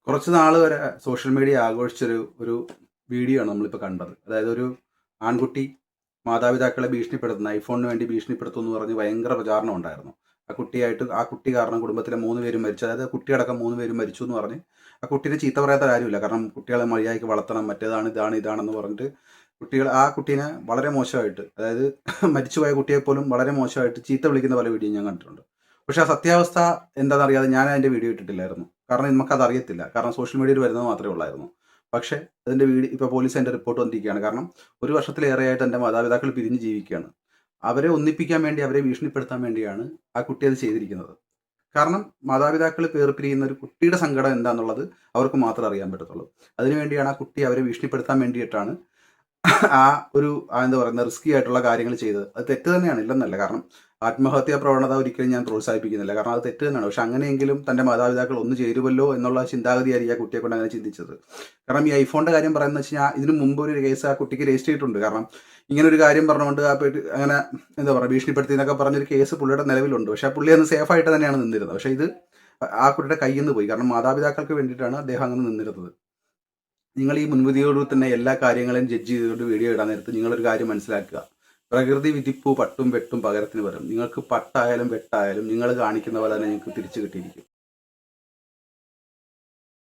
കുറച്ച് നാൾ വരെ സോഷ്യൽ മീഡിയ ആഘോഷിച്ചൊരു ഒരു വീഡിയോ ആണ് നമ്മളിപ്പോൾ കണ്ടത്. അതായത് ഒരു ആൺകുട്ടി മാതാപിതാക്കളെ ഭീഷണിപ്പെടുത്തുന്ന ഐഫോണിന് വേണ്ടി ഭീഷണിപ്പെടുത്തും എന്ന് പറഞ്ഞ് ഭയങ്കര പ്രചാരണം ഉണ്ടായിരുന്നു. ആ കുട്ടി കാരണം കുടുംബത്തിലെ 3 പേരും മരിച്ചു. അതായത് കുട്ടിയടക്കം 3 പേരും മരിച്ചു എന്ന് പറഞ്ഞ് ആ കുട്ടീനെ ചീത്ത പറയാത്ത കാര്യമില്ല. കാരണം കുട്ടികളെ മര്യാദയ്ക്ക് വളർത്തണം, മറ്റേതാണ് ഇതാണെന്ന് പറഞ്ഞിട്ട് ആ കുട്ടീനെ വളരെ മോശമായിട്ട്, അതായത് മരിച്ചുപോയ കുട്ടിയെ പോലും വളരെ മോശമായിട്ട് ചീത്ത വിളിക്കുന്ന പല വീഡിയോ ഞാൻ കണ്ടിട്ടുണ്ട്. പക്ഷേ ആ സത്യാവസ്ഥ എന്താണെന്നറിയാതെ ഞാൻ അതിൻ്റെ വീഡിയോ ഇട്ടിട്ടില്ലായിരുന്നു. കാരണം നമുക്കത് അറിയത്തില്ല. കാരണം സോഷ്യൽ മീഡിയയിൽ വരുന്നത് മാത്രമേ ഉള്ളായിരുന്നു. പക്ഷേ അതിൻ്റെ ഇപ്പോൾ പോലീസ് അതിൻ്റെ റിപ്പോർട്ട് വന്നിരിക്കുകയാണ്. കാരണം ഒരു വർഷത്തിലേറെയായിട്ട് എൻ്റെ മാതാപിതാക്കൾ പിരിഞ്ഞ് ജീവിക്കുകയാണ്. അവരെ ഒന്നിപ്പിക്കാൻ വേണ്ടി, അവരെ ഭീഷണിപ്പെടുത്താൻ വേണ്ടിയാണ് ആ കുട്ടി അത് ചെയ്തിരിക്കുന്നത്. കാരണം മാതാപിതാക്കൾ വേർപിരിയുന്ന ഒരു കുട്ടിയുടെ സങ്കടം എന്താണെന്നുള്ളത് അവർക്ക് മാത്രമേ അറിയാൻ പറ്റത്തുള്ളൂ. അതിനുവേണ്ടിയാണ് ആ കുട്ടി അവരെ ഭീഷണിപ്പെടുത്താൻ വേണ്ടിയിട്ടാണ് എന്താ പറയുന്നത്, റിസ്കി ആയിട്ടുള്ള കാര്യങ്ങൾ ചെയ്തത്. അത് തെറ്റ് തന്നെയാണ്, ഇല്ലെന്നല്ല. കാരണം ആത്മഹത്യാ പ്രവണത ഒരിക്കലും ഞാൻ പ്രോത്സാഹിപ്പിക്കുന്നില്ല. കാരണം അത് തെറ്റ് തന്നെയാണ്. പക്ഷെ അങ്ങനെയെങ്കിലും തൻ്റെ മാതാപിതാക്കൾ ഒന്ന് ചേരുമല്ലോ എന്നുള്ള ചിന്താഗതിയായിരിക്കും ആ കുട്ടിയെ കൊണ്ട് അങ്ങനെ ചിന്തിച്ചത്. കാരണം ഈ ഐഫോണിൻ്റെ കാര്യം പറയുന്നത് വെച്ച് കഴിഞ്ഞാൽ ഇതിന് മുമ്പ് ഒരു കേസ് ആ കുട്ടിക്ക് രജിസ്റ്റർ ചെയ്തിട്ടുണ്ട്. കാരണം ഇങ്ങനെ ഒരു കാര്യം പറഞ്ഞുകൊണ്ട് അങ്ങനെ എന്താ പറയുക, ഭീഷണിപ്പെടുത്തി എന്നൊക്കെ പറഞ്ഞൊരു കേസ് പുള്ളിയുടെ നിലവിലുണ്ട്. പക്ഷെ ആ പുള്ളി അന്ന് സേഫായിട്ട് തന്നെയാണ് നിന്നിരുന്നത്. പക്ഷേ ഇത് ആ കുട്ടിയുടെ കയ്യിൽ നിന്ന് പോയി. കാരണം മാതാപിതാക്കൾക്ക് വേണ്ടിയിട്ടാണ് അദ്ദേഹം അങ്ങനെ നിന്നിരുന്നത്. നിങ്ങൾ ഈ മുൻവിധിയോട് തന്നെ എല്ലാ കാര്യങ്ങളും ജഡ്ജ് ചെയ്തുകൊണ്ട് വീഡിയോ ഇടാൻ നേരത്ത് നിങ്ങളൊരു കാര്യം മനസ്സിലാക്കുക. പ്രകൃതി വിധിപ്പു പട്ടും വെട്ടും പകരത്തിന് വരും. നിങ്ങൾക്ക് പട്ടായാലും വെട്ടായാലും നിങ്ങൾ കാണിക്കുന്ന പോലെ തന്നെ നിങ്ങൾക്ക് തിരിച്ചു കിട്ടിയിരിക്കും.